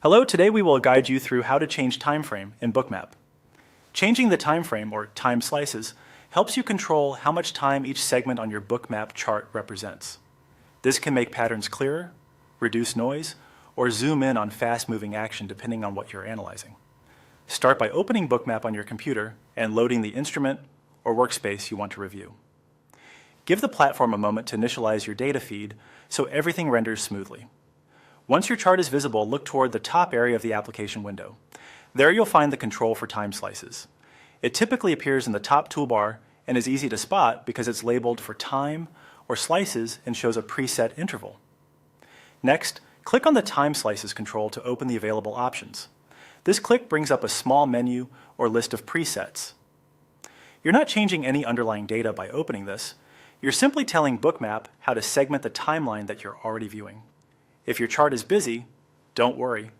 Hello, today we will guide you through how to change time frame in Bookmap. Changing the time frame, or time slices, helps you control how much time each segment on your Bookmap chart represents. This can make patterns clearer, reduce noise, or zoom in on fast-moving action depending on what you're analyzing. Start by opening Bookmap on your computer and loading the instrument or workspace you want to review. Give the platform a moment to initialize your data feed so everything renders smoothly. Once your chart is visible, look toward the top area of the application window. There you'll find the control for time slices. It typically appears in the top toolbar and is easy to spot because it's labeled for time or slices and shows a preset interval. Next, click on the time slices control to open the available options. This click brings up a small menu or list of presets. You're not changing any underlying data by opening this. You're simply telling Bookmap how to segment the timeline that you're already viewing. If your chart is busy, don't worry.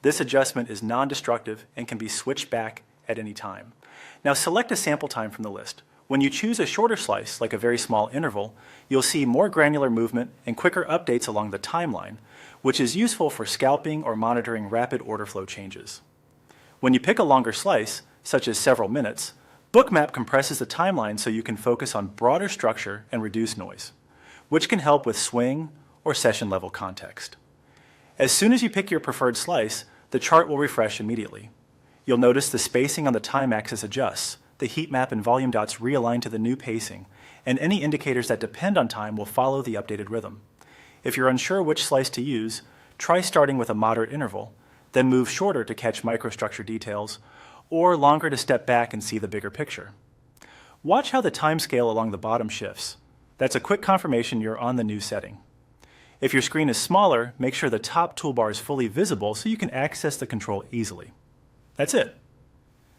This adjustment is non-destructive and can be switched back at any time. Now select a sample time from the list. When you choose a shorter slice, like a very small interval, you'll see more granular movement and quicker updates along the timeline, which is useful for scalping or monitoring rapid order flow changes. When you pick a longer slice, such as several minutes, Bookmap compresses the timeline so you can focus on broader structure and reduce noise, which can help with swing or session level context. As soon as you pick your preferred slice, the chart will refresh immediately. You'll notice the spacing on the time axis adjusts, the heat map and volume dots realign to the new pacing, and any indicators that depend on time will follow the updated rhythm. If you're unsure which slice to use, try starting with a moderate interval, then move shorter to catch microstructure details, or longer to step back and see the bigger picture. Watch how the time scale along the bottom shifts. That's a quick confirmation you're on the new setting. If your screen is smaller, make sure the top toolbar is fully visible so you can access the control easily. That's it.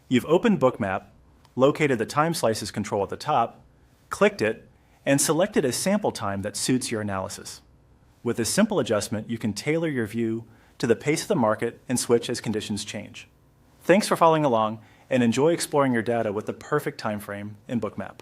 You've opened Bookmap, located the time slices control at the top, clicked it, and selected a sample time that suits your analysis. With this simple adjustment, you can tailor your view to the pace of the market and switch as conditions change. Thanks for following along, and enjoy exploring your data with the perfect time frame in Bookmap.